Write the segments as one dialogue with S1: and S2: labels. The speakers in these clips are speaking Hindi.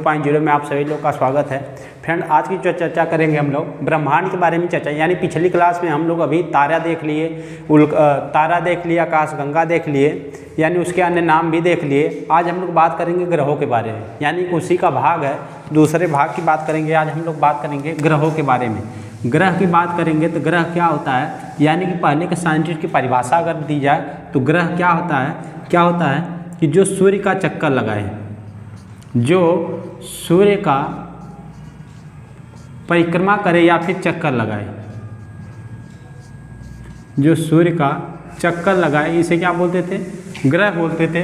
S1: 2.0 में आप सभी लोग का स्वागत है। फ्रेंड, आज की जो चर्चा करेंगे हम लोग ब्रह्मांड के बारे में चर्चा, यानी पिछली क्लास में हम लोग अभी तारा देख लिए, तारा देख लिया, आकाशगंगा देख लिए, यानी उसके अन्य नाम भी देख लिए। आज हम लोग बात करेंगे ग्रहों के बारे में, यानी उसी का भाग है, दूसरे भाग की बात करेंगे। आज हम लोग बात करेंगे ग्रहों के बारे में। ग्रह की बात करेंगे तो ग्रह क्या होता है, यानी कि पहले के साइंटिस्ट की परिभाषा अगर दी जाए तो ग्रह क्या होता है कि जो सूर्य का चक्कर लगाए, जो सूर्य का परिक्रमा करे या फिर चक्कर लगाए, जो सूर्य का चक्कर लगाए, इसे क्या बोलते थे? ग्रह बोलते थे।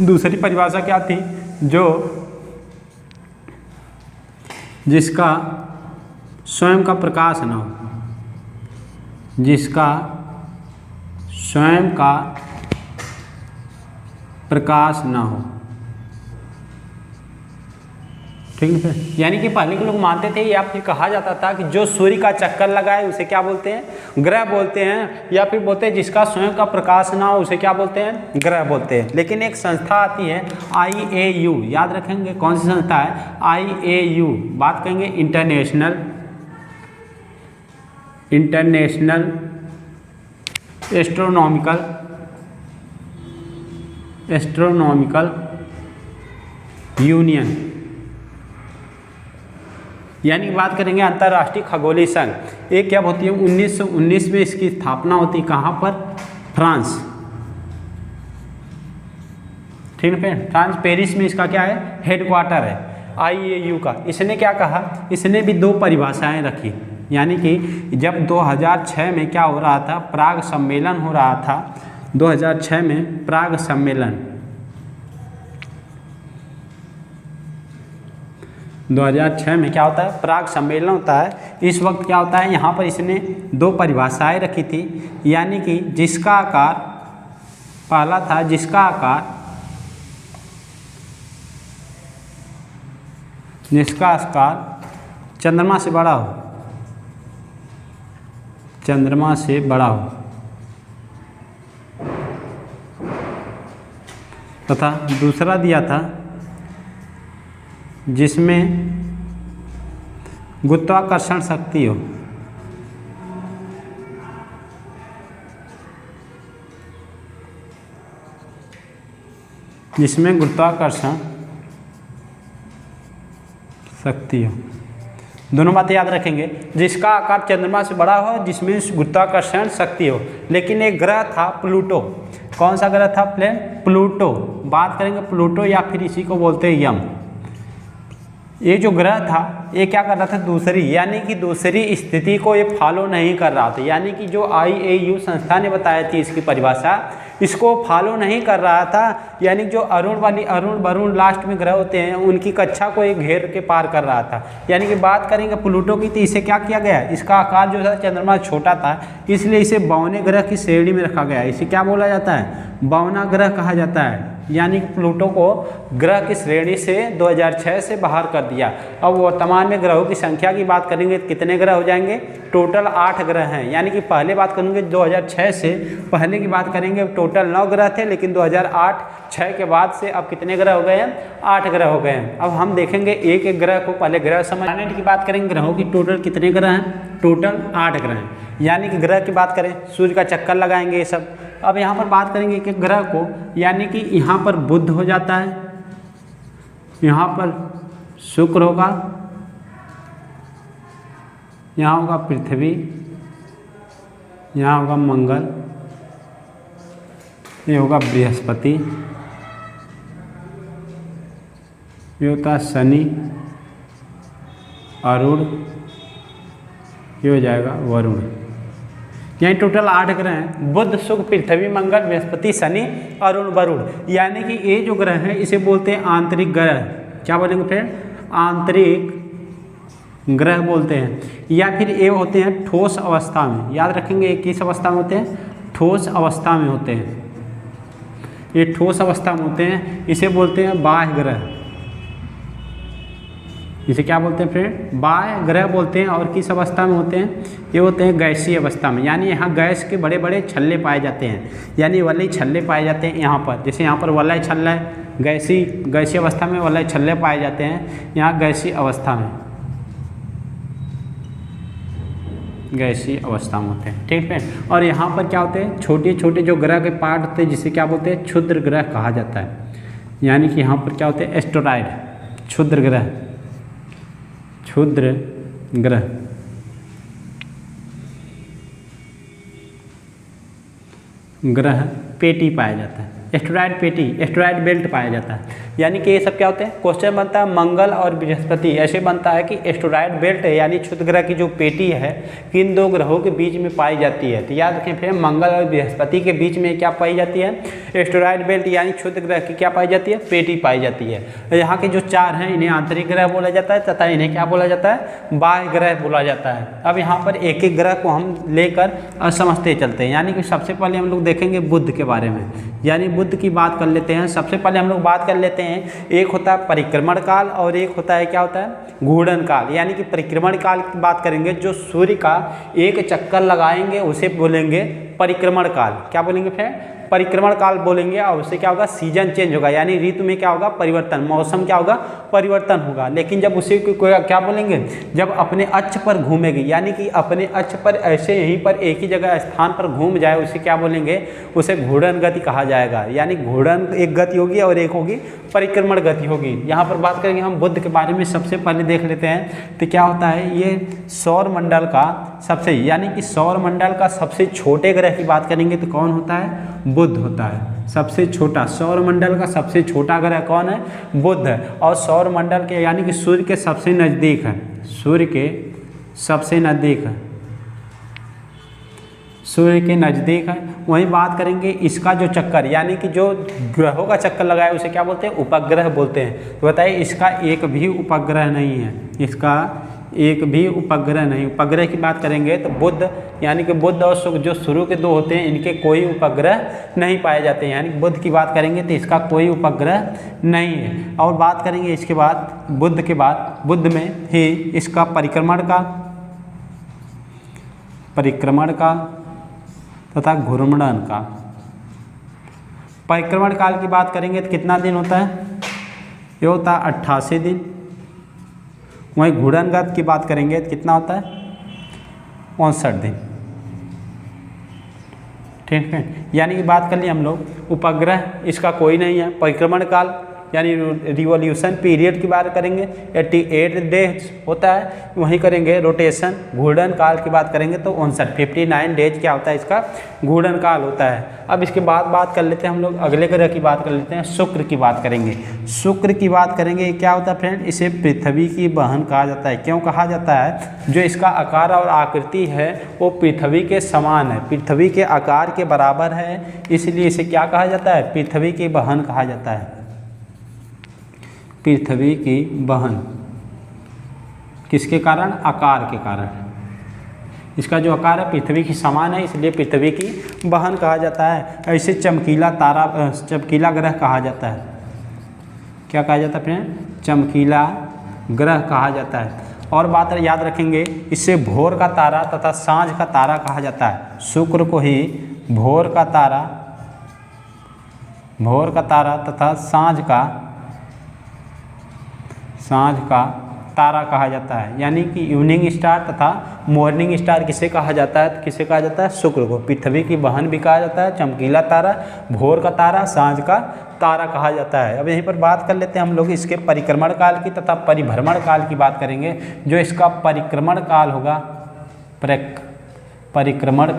S1: दूसरी परिभाषा क्या थी? जिसका स्वयं का प्रकाश न हो, जिसका स्वयं का प्रकाश ना हो। ठीक है, यानी कि पहले के लोग मानते थे या फिर कहा जाता था कि जो सूर्य का चक्कर लगाए उसे क्या बोलते हैं? ग्रह बोलते हैं। या फिर बोलते हैं जिसका स्वयं का प्रकाश ना हो उसे क्या बोलते हैं? ग्रह बोलते हैं। लेकिन एक संस्था आती है IAU, याद रखेंगे कौन सी संस्था है? IAU। बात करेंगे इंटरनेशनल एस्ट्रोनॉमिकल यूनियन, यानी बात करेंगे अंतर्राष्ट्रीय खगोलीय संघ। ये क्या होती है? 1919 में इसकी स्थापना होती है। कहाँ पर? फ्रांस। ठीक है, फ्रांस पेरिस में इसका क्या है? हेडक्वार्टर है IAU का। इसने क्या कहा? इसने भी दो परिभाषाएं रखी, यानी कि जब 2006 में क्या हो रहा था? प्राग सम्मेलन हो रहा था। 2006 में प्राग सम्मेलन, 2006 में क्या होता है? प्राग सम्मेलन होता है। इस वक्त क्या होता है? यहाँ पर इसने दो परिभाषाएं रखी थी, यानी कि जिसका आकार, पहला था जिसका आकार चंद्रमा से बड़ा हो, चंद्रमा से बड़ा हो, तथा दूसरा दिया था जिसमें गुरुत्वाकर्षण शक्ति हो, जिसमें गुरुत्वाकर्षण शक्ति हो। दोनों बातें याद रखेंगे, जिसका आकार चंद्रमा से बड़ा हो, जिसमें गुरुत्वाकर्षण शक्ति हो। लेकिन एक ग्रह था प्लूटो। कौन सा ग्रह था? प्लूटो। बात करेंगे प्लूटो, या फिर इसी को बोलते हैं यम। ये जो ग्रह था ये क्या कर रहा था? दूसरी, यानी कि दूसरी स्थिति को ये फॉलो नहीं कर रहा था, यानी कि जो IAU संस्था ने बताया थी इसकी परिभाषा, इसको फॉलो नहीं कर रहा था। यानी जो अरुण वरुण लास्ट में ग्रह होते हैं उनकी कक्षा को एक घेर के पार कर रहा था। यानी कि बात करेंगे प्लूटो की, तो इसे क्या किया गया? इसका आकार जो था चंद्रमा छोटा था, इसलिए इसे बौने ग्रह की श्रेणी में रखा गया। इसे क्या बोला जाता है? बौना ग्रह कहा जाता है। यानी कि प्लूटो को ग्रह की श्रेणी से 2006 से बाहर कर दिया। अब वर्तमान में ग्रहों की संख्या की बात करेंगे तो कितने ग्रह हो जाएंगे? टोटल 8 ग्रह हैं। यानी कि पहले बात करेंगे 2006 से पहले की बात करेंगे टोटल 9 ग्रह थे, लेकिन 2008-06 के बाद से अब कितने ग्रह हो गए हैं? 8 ग्रह हो गए हैं। अब हम देखेंगे एक एक ग्रह को। पहले ग्रह समझने की बात करेंगे, ग्रहों की टोटल कितने ग्रह हैं? टोटल 8 ग्रह हैं। यानी कि ग्रह की बात करें, सूर्य का चक्कर लगाएंगे ये सब। अब यहाँ पर बात करेंगे एक एक ग्रह को, यानी कि यहाँ पर बुध हो जाता है, यहाँ पर शुक्र होगा, यहाँ होगा पृथ्वी, यहाँ होगा मंगल, ये होगा बृहस्पति, ये होता है शनि, अरुण, ये हो जाएगा वरुण। यानी टोटल 8 ग्रह हैं। बुध, शुक्र, पृथ्वी, मंगल, बृहस्पति, शनि, अरुण, वरुण। यानी कि ये जो ग्रह हैं इसे बोलते हैं आंतरिक ग्रह। क्या बोलेंगे फ्रेंड? आंतरिक ग्रह बोलते हैं। या फिर ये होते हैं ठोस अवस्था में। याद रखेंगे ये किस अवस्था में होते हैं? ठोस अवस्था में होते हैं। ये ठोस अवस्था में होते हैं, इसे बोलते हैं बाह्य ग्रह। इसे क्या बोलते हैं फ्रेंड? बाह्य ग्रह बोलते हैं। और किस अवस्था में होते हैं? ये होते हैं गैसीय अवस्था में, यानी यहाँ गैस के बड़े बड़े छल्ले पाए जाते हैं, यानी वलय छल्ले पाए जाते हैं यहाँ पर। जैसे यहाँ पर वलय छल्ला है, गैसीय अवस्था में वलय छल्ले पाए जाते हैं, यहाँ गैसीय अवस्था में होते हैं। ठीक है, और यहाँ पर क्या होते हैं, छोटे छोटे जो ग्रह के पार्ट होते हैं जिसे क्या बोलते हैं, क्षुद्र ग्रह कहा जाता है। यानी कि यहाँ पर क्या होते हैं, एस्टेरॉयड, क्षुद्र ग्रह पेटी पाया जाता है, एस्टेरॉयड पेटी, एस्टेरॉयड बेल्ट पाया जाता है। यानी कि ये सब क्या होते हैं, क्वेश्चन बनता है मंगल और बृहस्पति ऐसे बनता है कि एस्टेरॉयड बेल्ट है यानी क्षुद्र ग्रह की जो पेटी है किन दो ग्रहों के बीच में पाई जाती है। तो याद रखें फिर मंगल और बृहस्पति के बीच में क्या पाई जाती है, एस्टेरॉयड बेल्ट यानी क्षुद्र ग्रह की क्या पाई जाती है, पेटी पाई जाती है। यहाँ के जो चार हैं इन्हें आंतरिक ग्रह बोला जाता है तथा इन्हें क्या बोला जाता है, बाह्य ग्रह बोला जाता है। अब यहाँ पर एक एक ग्रह को हम लेकर समझते चलते हैं। यानी कि सबसे पहले हम लोग देखेंगे बुध के बारे में, यानी बुध की बात कर लेते हैं। सबसे पहले हम लोग बात कर लेते हैं, एक होता है परिक्रमण काल और एक होता है क्या होता है, घूर्णन काल। यानी कि परिक्रमण काल की बात करेंगे, जो सूर्य का एक चक्कर लगाएंगे उसे बोलेंगे परिक्रमण काल। क्या बोलेंगे फिर, परिक्रमण काल बोलेंगे। और उससे क्या होगा, सीजन चेंज होगा यानी ऋतु में क्या होगा, परिवर्तन, मौसम क्या होगा, परिवर्तन होगा। लेकिन जब उसे क्या बोलेंगे, जब अपने अक्ष पर घूमेगी, यानी कि अपने अक्ष पर ऐसे यहीं पर एक ही जगह स्थान पर घूम जाए उसे क्या बोलेंगे, उसे घूर्णन गति कहा जाएगा। यानी घूर्णन एक गति होगी और एक होगी परिक्रमण गति होगी। यहाँ पर बात करेंगे हम बुध के बारे में। सबसे पहले देख लेते हैं तो क्या होता है, ये सौर मंडल का सबसे, यानी कि सौर मंडल का सबसे छोटे ग्रह की बात करेंगे तो कौन होता है, बुध होता है। सबसे छोटा, सौर मंडल का सबसे छोटा ग्रह कौन है, बुध है। और सौर मंडल के यानी कि सूर्य के सबसे नज़दीक है, सूर्य के सबसे नज़दीक है, सूर्य के नज़दीक है। वहीं बात करेंगे इसका जो चक्कर, यानी कि जो ग्रहों का चक्कर लगाया उसे क्या बोलते हैं, उपग्रह बोलते हैं। तो बताइए इसका एक भी उपग्रह नहीं है, इसका एक भी उपग्रह नहीं। उपग्रह की बात करेंगे तो बुध, यानी कि बुध और शुक्र जो शुरू के दो होते हैं इनके कोई उपग्रह नहीं पाए जाते हैं। यानी बुध की बात करेंगे तो इसका कोई उपग्रह नहीं है। और बात करेंगे इसके बाद बुध के बाद, बुध में ही इसका परिक्रमण काल तथा घूर्णन काल। परिक्रमण काल की बात करेंगे तो कितना दिन होता है, ये होता है 88 दिन। वहीं घूर्णन काल की बात करेंगे तो कितना होता है, 59 दिन। ठीक है, यानी कि बात कर लिए हम लोग उपग्रह, इसका कोई नहीं है। परिक्रमण काल यानी रिवॉल्यूशन पीरियड की बात करेंगे 88 डेज होता है। वहीं करेंगे रोटेशन। घूर्णन काल की बात करेंगे तो 59 डेज क्या होता है, इसका घूर्णन काल होता है। अब इसके बाद बात कर लेते हैं हम लोग अगले ग्रह की बात कर लेते हैं, शुक्र की बात करेंगे। शुक्र की बात करेंगे, क्या होता है फ्रेंड, इसे पृथ्वी की बहन कहा जाता है। क्यों कहा जाता है, जो इसका आकार और आकृति है वो पृथ्वी के समान है, पृथ्वी के आकार के बराबर है, इसलिए इसे क्या कहा जाता है, पृथ्वी की बहन कहा जाता है। पृथ्वी की बहन किसके कारण, आकार के कारण। इसका जो आकार है पृथ्वी के समान है, इसलिए पृथ्वी की बहन कहा जाता है। ऐसे चमकीला तारा, चमकीला ग्रह कहा जाता है। क्या कहा जाता है फ्रेंड, चमकीला ग्रह कहा जाता है। और बात याद रखेंगे, इससे भोर का तारा तथा सांझ का तारा कहा जाता है। शुक्र को ही भोर का तारा तथा सांझ का तारा कहा जाता है। यानी कि इवनिंग स्टार तथा मॉर्निंग स्टार किसे कहा जाता है, किसे कहा जाता है, शुक्र को। पृथ्वी की बहन भी कहा जाता है, चमकीला तारा, भोर का तारा, सांझ का तारा कहा जाता है। अब यहीं पर बात कर लेते हैं हम लोग इसके परिक्रमण काल की तथा परिभ्रमण काल की बात करेंगे। जो इसका परिक्रमण काल होगा, परिक्रमण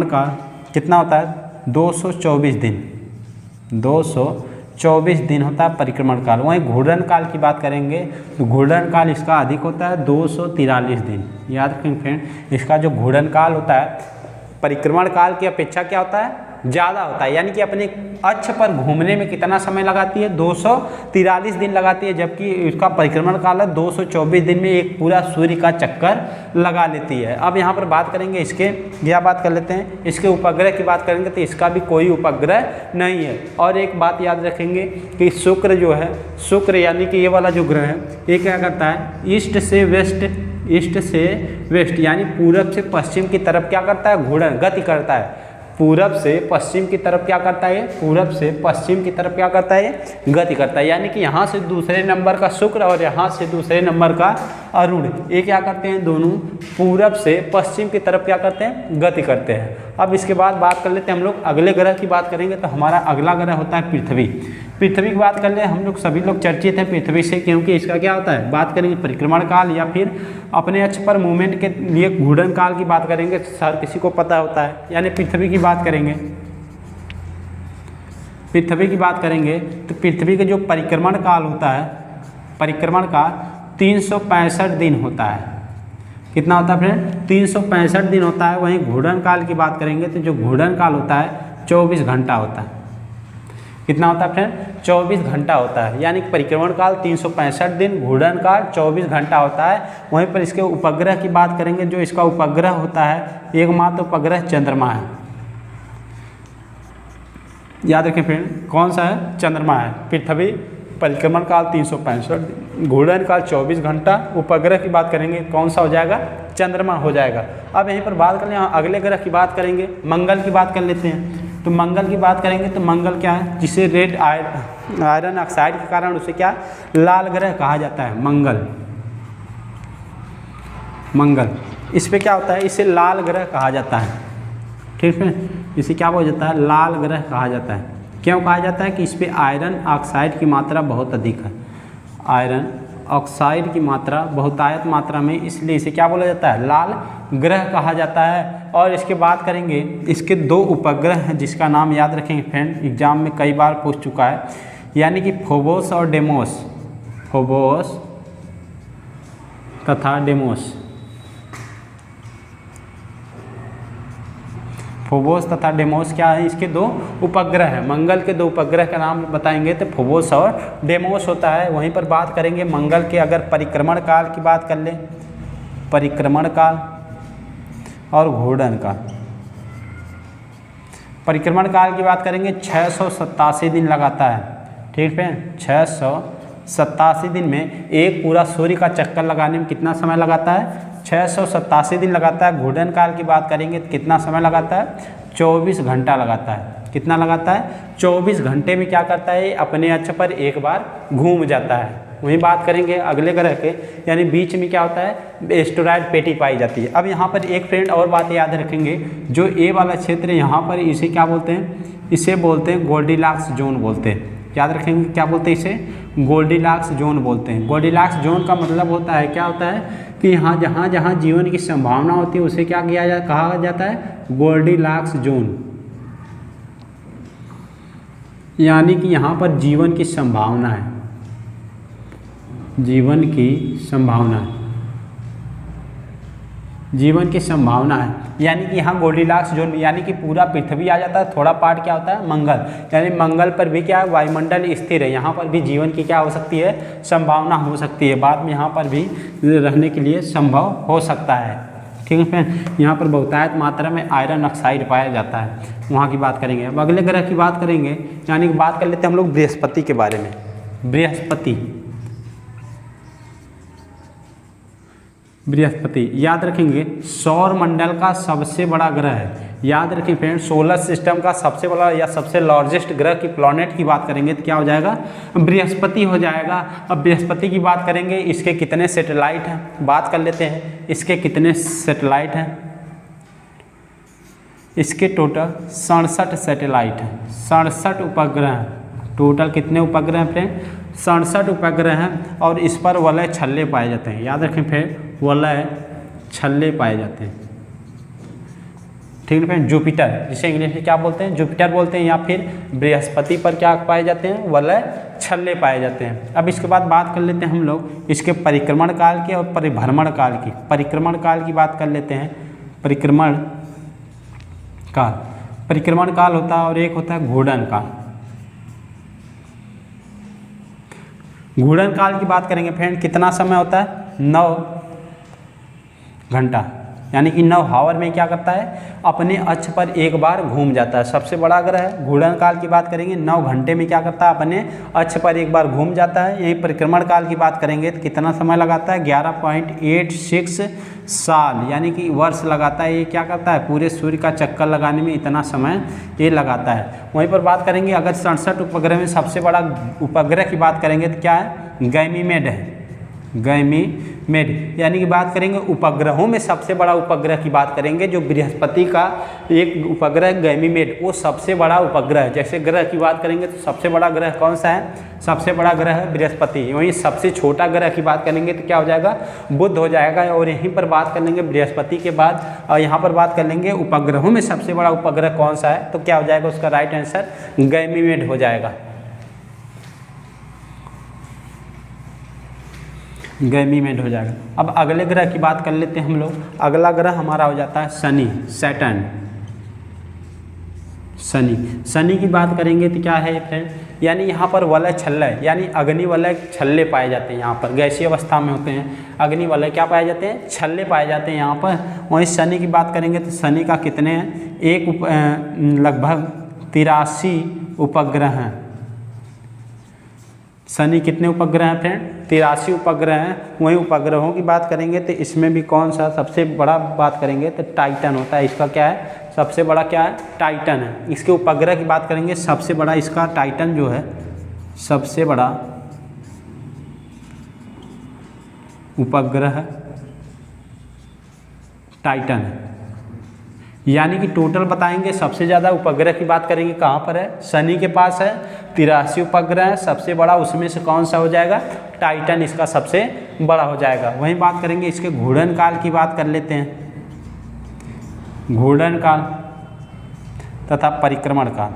S1: काल कितना होता है, 224 दिन, 224 दिन होता है परिक्रमण काल। वहीं घूर्णन काल की बात करेंगे तो घूर्णन काल इसका अधिक होता है, 243 दिन। याद रखें फ्रेंड, इसका जो घूर्णन काल होता है परिक्रमण काल की अपेक्षा क्या होता है, ज़्यादा होता है। यानी कि अपने अक्ष पर घूमने में कितना समय लगाती है, 243 दिन लगाती है, जबकि इसका परिक्रमण काल है 224 दिन में एक पूरा सूर्य का चक्कर लगा लेती है। अब यहाँ पर बात करेंगे इसके, क्या बात कर लेते हैं, इसके उपग्रह की बात करेंगे तो इसका भी कोई उपग्रह नहीं है। और एक बात याद रखेंगे कि शुक्र जो है, शुक्र यानी कि ये वाला जो ग्रह है ये क्या करता है, ईस्ट से वेस्ट यानी पूरब से पश्चिम की तरफ क्या करता है, घूर्णन गति करता है। पूरब से पश्चिम की तरफ क्या करता है, पूरब से पश्चिम की तरफ क्या करता है, गति करता है। यानी कि यहाँ से दूसरे नंबर का शुक्र और यहाँ से दूसरे नंबर का अरुण, ये क्या करते हैं, दोनों पूरब से पश्चिम की तरफ क्या करते हैं, गति करते हैं। अब इसके बाद बात कर लेते हैं हम लोग अगले ग्रह की बात करेंगे तो हमारा अगला ग्रह होता है पृथ्वी। पृथ्वी की बात कर ले, हम लोग सभी लोग चर्चित हैं पृथ्वी से, क्योंकि इसका क्या होता है, बात करेंगे परिक्रमण काल या फिर अपने अक्ष पर मूवमेंट के लिए घूर्णन काल की बात करेंगे, हर किसी को पता होता है। यानी पृथ्वी की बात करेंगे, पृथ्वी की बात करेंगे तो पृथ्वी का जो परिक्रमण काल होता है, परिक्रमण का 365 दिन होता है। कितना होता है फ्रेंड, 365 दिन होता है। वहीं घूर्णन काल की बात करेंगे तो जो घूर्णन काल होता है 24 घंटा होता है। कितना होता है फ्रेंड, 24 घंटा होता है। यानी परिक्रमण काल 365 दिन, घूर्णन काल 24 घंटा होता है। वहीं पर इसके उपग्रह की बात करेंगे, जो इसका उपग्रह होता है, एकमात्र उपग्रह चंद्रमा है। याद रखें फ्रेंड, कौन सा है, चंद्रमा है। पृथ्वी परिक्रमण काल 365 दिन, घूर्णन काल 24 घंटा। उपग्रह की बात करेंगे, कौन सा हो जाएगा, चंद्रमा हो जाएगा। अब यहीं पर बात कर लें, अगले ग्रह की बात करेंगे, मंगल की बात कर लेते हैं। तो मंगल की बात करेंगे तो मंगल क्या है, जिसे रेड आयरन ऑक्साइड के कारण उसे क्या, लाल ग्रह कहा जाता है। मंगल, मंगल इस पे क्या होता है, इसे लाल ग्रह कहा जाता है। ठीक है, इसे क्या बोला जाता है, लाल ग्रह कहा जाता है। क्यों कहा जाता है कि इस पे आयरन ऑक्साइड की मात्रा बहुत अधिक है, आयरन ऑक्साइड की मात्रा बहुतायत मात्रा में, इसलिए इसे क्या बोला जाता है, लाल ग्रह कहा जाता है। और इसके बात करेंगे, इसके 2 उपग्रह हैं जिसका नाम याद रखेंगे फ्रेंड, एग्जाम में कई बार पूछ चुका है। यानी कि फोबोस और डेमोस, फोबोस तथा डेमोस, फोबोस तथा डेमोस क्या है, इसके 2 उपग्रह हैं। मंगल के 2 उपग्रह का नाम बताएंगे तो फोबोस और डेमोस होता है। वहीं पर बात करेंगे मंगल के अगर परिक्रमण काल की बात कर लें, परिक्रमण काल और घूर्णन काल। परिक्रमण काल की बात करेंगे 687 दिन लगाता है। ठीक है, 687 दिन में एक पूरा सूर्य का चक्कर लगाने में कितना समय लगाता है, 687 दिन लगाता है। घूर्णन काल की बात करेंगे तो कितना समय लगाता है, 24 घंटा लगाता है। कितना लगाता है, 24 घंटे में क्या करता है, अपने अक्ष पर एक बार घूम जाता है। वहीं बात करेंगे अगले ग्रह के, यानी बीच में क्या होता है, एस्टेरॉयड पेटी पाई जाती है। अब यहाँ पर एक फ्रेंड और बात याद रखेंगे, जो ए वाला क्षेत्र है यहाँ पर, इसे क्या बोलते हैं, इसे बोलते हैं गोल्डीलॉक्स जोन बोलते हैं। याद रखेंगे क्या बोलते हैं, इसे गोल्डीलॉक्स जोन बोलते हैं। गोल्डीलॉक्स जोन का मतलब होता है, क्या होता है कि यहाँ जहाँ जहाँ जीवन की संभावना होती है उसे क्या कहा जाता है, गोल्डीलॉक्स जोन। यानी कि यहाँ पर जीवन की संभावना है, जीवन की संभावना है, जीवन की संभावना है। यानी कि यहाँ गोल्डीलॉक्स जोन, यानी कि पूरा पृथ्वी आ जाता है, थोड़ा पार्ट क्या होता है, मंगल। यानी मंगल पर भी क्या है, वायुमंडल स्थिर है, यहाँ पर भी जीवन की क्या हो सकती है, संभावना हो सकती है। बाद में यहाँ पर भी रहने के लिए संभव हो सकता है। ठीक है फ्रेंड, यहाँ पर बहुतायत मात्रा में आयरन ऑक्साइड पाया जाता है, वहाँ की बात करेंगे। अब अगले ग्रह की बात करेंगे, यानी कि बात कर लेते हैं हम लोग बृहस्पति के बारे में। बृहस्पति, बृहस्पति याद रखेंगे सौर मंडल का सबसे बड़ा ग्रह है। याद रखें फ्रेंड, सोलर सिस्टम का सबसे बड़ा या सबसे लार्जेस्ट ग्रह की प्लैनेट की बात करेंगे तो क्या हो जाएगा, बृहस्पति हो जाएगा। अब बृहस्पति की बात करेंगे, इसके कितने सैटेलाइट हैं, बात कर लेते हैं इसके कितने सैटेलाइट हैं। इसके टोटल 67 सैटेलाइट हैं, 67 उपग्रह हैं। टोटल कितने उपग्रह हैं फ्रेंड, 67 उपग्रह हैं। और इस पर वलय छल्ले पाए जाते हैं। याद रखें फ्रेंड, वलय छल्ले पाए जाते हैं। ठीक है फ्रेंड, जुपिटर जिसे इंग्लिश में क्या बोलते हैं, जुपिटर बोलते हैं, या फिर बृहस्पति पर क्या पाए जाते हैं, वलय छल्ले पाए जाते हैं। अब इसके बाद बात कर लेते हैं हम लोग इसके परिक्रमण काल की और परिभ्रमण काल की। परिक्रमण काल की बात कर लेते हैं, परिक्रमण काल, परिक्रमण काल होता है और एक होता है घूर्णन काल। घूर्णन काल की बात करेंगे फ्रेंड, कितना समय होता है, 9 घंटा। यानी कि 9 हावर में क्या करता है, अपने अक्ष पर एक बार घूम जाता है। सबसे बड़ा ग्रह है। घूर्णन काल की बात करेंगे 9 घंटे में क्या करता है, अपने अक्ष पर एक बार घूम जाता है। यही परिक्रमण काल की बात करेंगे तो कितना समय लगाता है, 11.86 साल यानी कि वर्ष लगाता है। ये क्या करता है, पूरे सूर्य का चक्कर लगाने में इतना समय ये लगाता है। वहीं पर बात करेंगे अगर 67 उपग्रह में सबसे बड़ा उपग्रह की बात करेंगे तो क्या है, गैनीमेड है। गैनीमेड यानी कि बात करेंगे उपग्रहों में सबसे बड़ा उपग्रह की बात करेंगे, जो बृहस्पति का एक उपग्रह गैनीमेड, वो सबसे बड़ा उपग्रह है। जैसे ग्रह की बात करेंगे तो सबसे बड़ा ग्रह कौन सा है, सबसे बड़ा ग्रह है बृहस्पति। वहीं सबसे छोटा ग्रह की बात करेंगे तो क्या हो जाएगा, बुध हो जाएगा। और यहीं पर बात कर लेंगे बृहस्पति के बाद, और यहाँ पर बात कर लेंगे उपग्रहों में सबसे बड़ा उपग्रह कौन सा है, तो क्या हो जाएगा उसका राइट आंसर गैनीमेड हो जाएगा। गैनीमेड हो जाएगा। अब अगले ग्रह की बात कर लेते हैं हम लोग। अगला ग्रह हमारा हो जाता है शनि, सैटर्न। शनि की बात करेंगे तो क्या है फ्रेंड, यानी यहाँ पर वलय छल्लय यानी अग्नि वलय छल्ले पाए जाते हैं। यहाँ पर गैसीय अवस्था में होते हैं, अग्नि वलय क्या पाए जाते हैं, छल्ले पाए जाते हैं यहाँ पर। वहीं शनि की बात करेंगे तो शनि का कितने हैं, लगभग 83 उपग्रह हैं। शनि कितने उपग्रह हैं फ्रेंड, 83 उपग्रह हैं। वहीं उपग्रहों की बात करेंगे तो इसमें भी कौन सा सबसे बड़ा बात करेंगे तो टाइटन होता है। इसका क्या है, सबसे बड़ा क्या है, टाइटन है। इसके उपग्रह की बात करेंगे सबसे बड़ा इसका टाइटन जो है, सबसे बड़ा उपग्रह टाइटन है। यानी कि टोटल बताएंगे सबसे ज़्यादा उपग्रह की बात करेंगे कहाँ पर है, शनि के पास है 83 उपग्रह है। सबसे बड़ा उसमें से कौन सा हो जाएगा, टाइटन इसका सबसे बड़ा हो जाएगा। वहीं बात करेंगे इसके घूर्णन काल की बात कर लेते हैं। घूर्णन काल तथा परिक्रमण काल।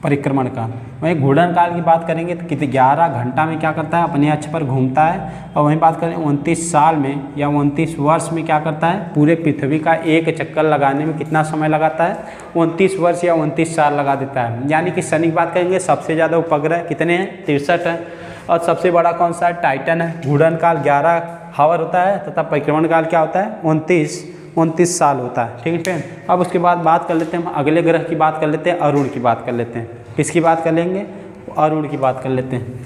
S1: परिक्रमण काल, वहीं घूर्णन काल की बात करेंगे तो कितने 11 घंटा में क्या करता है, अपने अक्ष पर घूमता है। और वहीं बात करें 29 साल में या 29 वर्ष में क्या करता है, पूरे पृथ्वी का एक चक्कर लगाने में कितना समय लगाता है, 29 वर्ष या 29 साल लगा देता है। यानी कि शनि की बात करेंगे सबसे ज़्यादा उपग्रह कितने हैं, 63 हैं। और सबसे बड़ा कौन सा है, टाइटन है। घूर्णन काल 11 हावर होता है तथा परिक्रमण काल क्या होता है, 29 साल होता है। ठीक है फ्रेंड। अब उसके बाद बात कर लेते हैं हम अगले ग्रह की बात कर लेते हैं, अरुण की बात कर लेते हैं। किसकी बात कर लेंगे, अरुण की बात कर लेते हैं।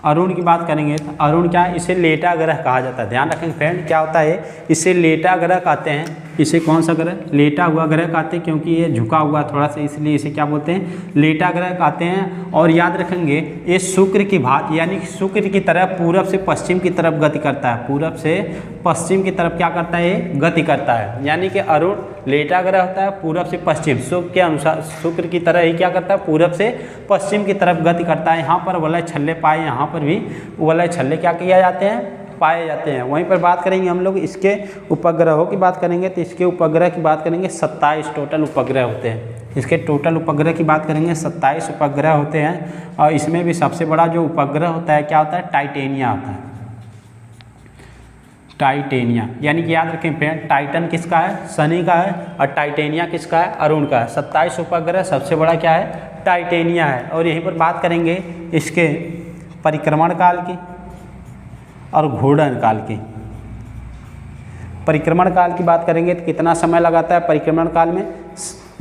S1: अरुण की बात करेंगे तो अरुण क्या है, इसे लेटा ग्रह कहा जाता है। ध्यान रखेंगे फ्रेंड, क्या होता है, इसे लेटा ग्रह कहते हैं। इसे कौन सा ग्रह, लेटा हुआ ग्रह कहते हैं, क्योंकि ये झुका हुआ थोड़ा सा, इसलिए इसे क्या बोलते हैं, लेटा ग्रह कहते हैं। और याद रखेंगे ये शुक्र की भांति यानी शुक्र की तरह पूरब से पश्चिम की तरफ गति करता है। पूरब से पश्चिम की तरफ क्या करता है, ये गति करता है। यानी कि अरुण लेटा ग्रह होता है, पूरब से पश्चिम, शुक्र के अनुसार शुक्र की तरह ही क्या करता है, पूरब से पश्चिम की तरफ गति करता है। यहाँ पर वलय छल्ले पाए, यहाँ पर भी वलय छल्ले क्या किया जाते हैं, पाए जाते हैं। वहीं पर बात करेंगे हम लोग इसके उपग्रहों की बात करेंगे तो इसके उपग्रह की बात करेंगे 27 टोटल उपग्रह होते हैं। इसके टोटल उपग्रह की बात करेंगे 27 उपग्रह होते हैं। और इसमें भी सबसे बड़ा जो उपग्रह होता है क्या होता है, टाइटेनिया होता है। टाइटेनिया यानी कि याद रखें फ्रेंड, टाइटन किसका है, शनि का है, और टाइटेनिया किसका है, अरुण का है। 27 उपग्रह, सबसे बड़ा क्या है, टाइटेनिया है। और यहीं पर बात करेंगे इसके परिक्रमण काल की और घूर्णन काल की। परिक्रमण काल की बात करेंगे तो कितना समय लगाता है परिक्रमण काल में,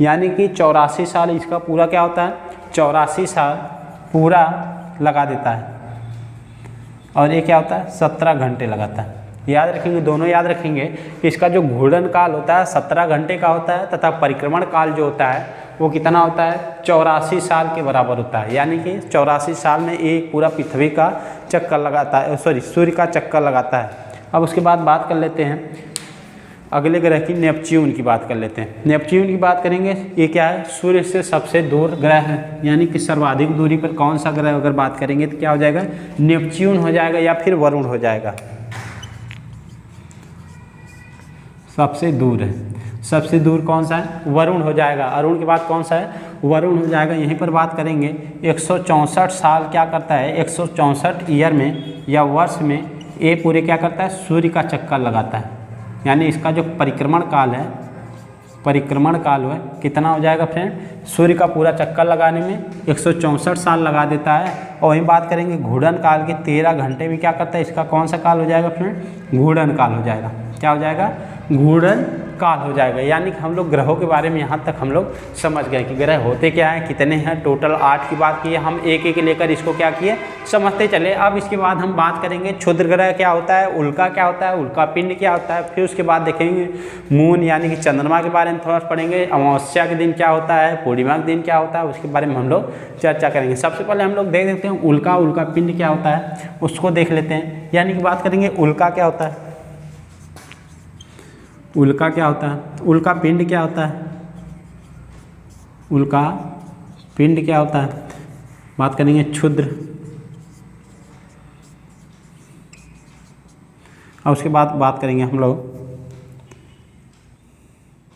S1: यानी कि 84 साल इसका पूरा क्या होता है, 84 साल पूरा लगा देता है। और ये क्या होता है, 17 घंटे लगाता है। याद रखेंगे, दोनों याद रखेंगे कि इसका जो घूर्णन काल होता है 17 घंटे का होता है, तथा परिक्रमण काल जो होता है वो कितना होता है, 84 साल के बराबर होता है। यानी कि 84 साल में एक पूरा पृथ्वी का चक्कर लगाता है, सूर्य का चक्कर लगाता है। अब उसके बाद बात कर लेते हैं अगले ग्रह की, नेपच्यून की बात कर लेते हैं। नेपच्यून की बात करेंगे, ये क्या है, सूर्य से सबसे दूर ग्रह है। यानी कि सर्वाधिक दूरी पर कौन सा ग्रह अगर बात करेंगे तो क्या हो जाएगा, नेपच्यून हो जाएगा या फिर वरुण हो जाएगा। सबसे दूर है, सबसे दूर कौन सा है, वरुण हो जाएगा। अरुण के बाद कौन सा है, वरुण हो जाएगा। यहीं पर बात करेंगे 164 साल क्या करता है, 164 ईयर में या वर्ष में ये पूरे क्या करता है, सूर्य का चक्कर लगाता है। यानी इसका जो परिक्रमण काल है, परिक्रमण काल है कितना हो जाएगा फ्रेंड, सूर्य का पूरा चक्कर लगाने में 164 साल लगा देता है। और वहीं बात करेंगे घूर्णन काल के 13 घंटे में क्या करता है, इसका कौन सा काल हो जाएगा फ्रेंड, घूर्णन काल हो जाएगा। क्या हो जाएगा, घूर्णन काल हो जाएगा। यानी कि हम लोग ग्रहों के बारे में यहाँ तक हम लोग समझ गए कि ग्रह होते क्या हैं, कितने हैं, टोटल 8 की बात की है, हम एक एक लेकर इसको क्या किए समझते चले। अब इसके बाद हम बात करेंगे क्षुद्र ग्रह क्या होता है, उल्का क्या होता है, उल्का पिंड क्या होता है। फिर उसके बाद देखेंगे मून यानी कि चंद्रमा के बारे में थोड़ा पढ़ेंगे, अमावस्या के दिन क्या होता है, पूर्णिमा के दिन क्या होता है, उसके बारे में हम लोग चर्चा करेंगे। सबसे पहले हम लोग देख लेते हैं उल्का पिंड क्या होता है, उसको देख लेते हैं। यानी कि बात करेंगे उल्का क्या होता है, उल्का क्या होता है, उल्का पिंड क्या होता है, उल्का पिंड क्या होता है। बात करेंगे क्षुद्र, और उसके बाद बात करेंगे हम लोग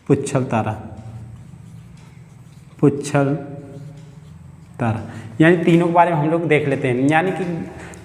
S1: पुच्छल तारा, पुच्छल तारा, यानी तीनों के बारे में हम लोग देख लेते हैं। यानी कि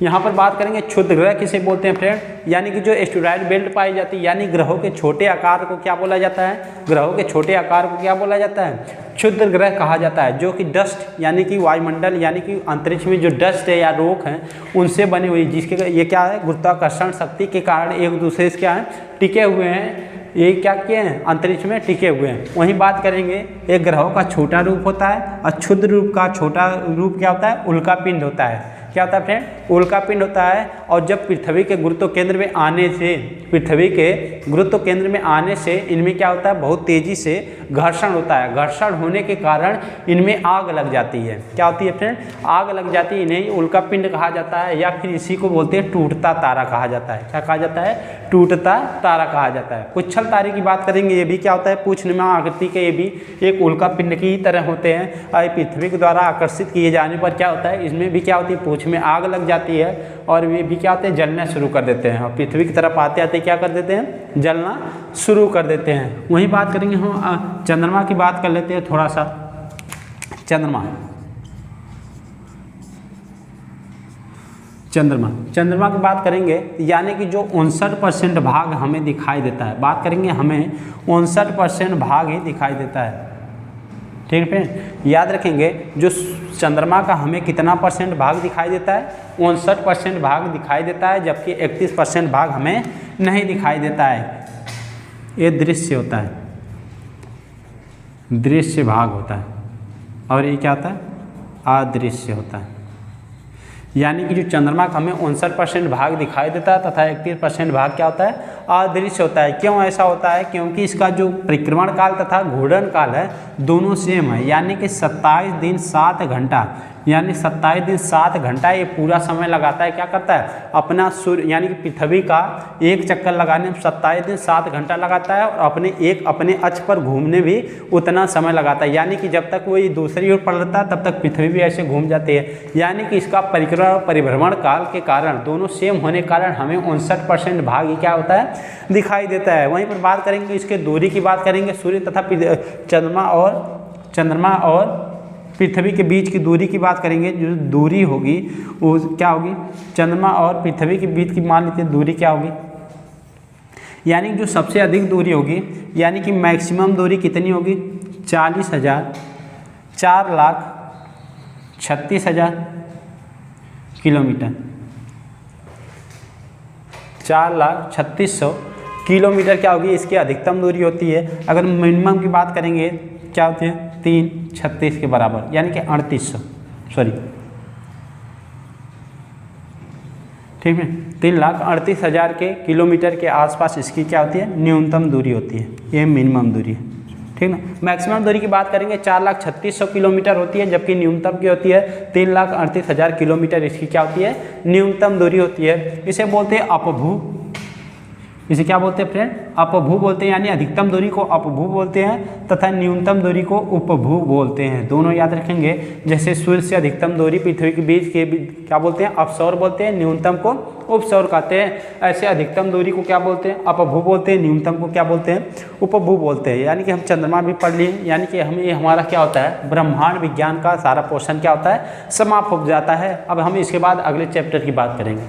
S1: यहाँ पर बात करेंगे क्षुद्र ग्रह किसे बोलते हैं फ्रेंड, यानी कि जो एस्टेरॉयड बेल्ट पाई जाती है, यानी ग्रहों के छोटे आकार को क्या बोला जाता है, ग्रहों के छोटे आकार को क्या बोला जाता है, क्षुद्र ग्रह कहा जाता है। जो कि डस्ट यानी कि वायुमंडल यानी कि अंतरिक्ष में जो डस्ट है या रोक है उनसे बनी हुई, जिसके ये क्या है गुरुत्वाकर्षण शक्ति के कारण एक दूसरे से क्या है टिके हुए हैं, ये क्या किए हैं अंतरिक्ष में टिके हुए हैं। वहीं बात करेंगे एक ग्रहों का छोटा रूप होता है और क्षुद्र रूप का छोटा रूप क्या होता है, उल्का पिंड होता है। क्या होता है फ्रेंड, उल्का पिंड होता है। और जब पृथ्वी के गुरुत्व केंद्र में आने से, पृथ्वी के गुरुत्व केंद्र में आने से इनमें क्या होता है, बहुत तेजी से घर्षण होता है। घर्षण होने के कारण इनमें आग लग जाती है। क्या होती है फ्रेंड, आग लग जाती है। इन्हें उल्का पिंड कहा जाता है, या फिर इसी को बोलते हैं टूटता तारा कहा जाता है। क्या कहा जाता है, टूटता तारा कहा जाता है। पुच्छल तारे की बात करेंगे, ये भी क्या होता है, पूछनुमा आकृति के, ये भी एक उल्का पिंड की ही तरह होते हैं। और पृथ्वी के द्वारा आकर्षित किए जाने पर क्या होता है, इसमें भी क्या होती है, पूछ में आग लग जाती है और वे भी क्या होते हैं, जलना शुरू कर देते हैं। और पृथ्वी की तरफ आते आते क्या कर देते हैं, जलना शुरू कर देते हैं। वहीं बात करेंगे हम चंद्रमा की बात कर लेते हैं थोड़ा सा। चंद्रमा की बात करेंगे, यानी कि जो 59% भाग हमें दिखाई देता है। बात करेंगे हमें 59% भाग ही दिखाई देता है। ठीक है, याद रखेंगे जो चंद्रमा का हमें कितना परसेंट भाग दिखाई देता है, 59% भाग दिखाई देता है, जबकि 31% भाग हमें नहीं दिखाई देता है। ये दृश्य होता है, दृश्य भाग होता है, और ये क्या होता है, अदृश्य होता है। यानी कि जो चंद्रमा का हमें 59% भाग दिखाई देता है तथा 31% भाग क्या होता है, अदृश्य होता है। क्यों ऐसा होता है, क्योंकि इसका जो परिक्रमण काल तथा घूर्णन काल है दोनों सेम है। यानी कि 27 दिन 7 घंटा, यानी 27 दिन 7 घंटा ये पूरा समय लगाता है। क्या करता है, अपना सूर्य यानी कि पृथ्वी का एक चक्कर लगाने में 27 दिन 7 घंटा लगाता है, और अपने अक्ष पर घूमने भी उतना समय लगाता है। यानी कि जब तक वो दूसरी ओर पलटता है तब तक पृथ्वी भी ऐसे घूम जाती है। यानी कि इसका परिभ्रमण काल के कारण दोनों सेम होने के कारण हमें 59% भाग ही क्या होता है, दिखाई देता है। वहीं पर बात करेंगे इसके दूरी की बात करेंगे, सूर्य तथा चंद्रमा और पृथ्वी के बीच की दूरी की बात करेंगे। जो दूरी होगी वो क्या होगी, चंद्रमा और पृथ्वी के बीच की मान लीजिए दूरी क्या होगी, यानी जो सबसे अधिक दूरी होगी, यानी कि मैक्सिमम दूरी कितनी होगी, 4,36,000 किलोमीटर, 4,36,000 किलोमीटर क्या होगी, इसकी अधिकतम दूरी होती है। अगर मिनिमम की बात करेंगे क्या होती है, 336 के बराबर, यानी कि 3800 ठीक है, 3,38,000 के किलोमीटर के आसपास इसकी क्या होती है, न्यूनतम दूरी होती है। ये मिनिमम दूरी है, ठीक ना। मैक्सिमम दूरी की बात करेंगे 4,36,000 किलोमीटर होती है, जबकि न्यूनतम की होती है 3,38,000 किलोमीटर इसकी क्या होती है, न्यूनतम दूरी होती है। इसे बोलते हैं अपभू, इसे क्या बोलते हैं फ्रेंड, अपभू बोलते हैं। यानी अधिकतम दूरी को अपभू बोलते हैं तथा न्यूनतम दूरी को उपभू बोलते हैं। दोनों याद रखेंगे। जैसे सूर्य से अधिकतम दूरी पृथ्वी के बीच के क्या बोलते हैं, अपसौर बोलते हैं, न्यूनतम को उपसौर कहते हैं। ऐसे अधिकतम दूरी को क्या बोलते हैं, अपभू बोलते हैं, न्यूनतम को क्या बोलते हैं, उपभू बोलते हैं। यानी कि हम चंद्रमा भी पढ़ लिए, यानी कि हमें ये हमारा क्या होता है, ब्रह्मांड विज्ञान का सारा पोर्शन क्या होता है, समाप्त हो जाता है। अब हम इसके बाद अगले चैप्टर की बात करेंगे।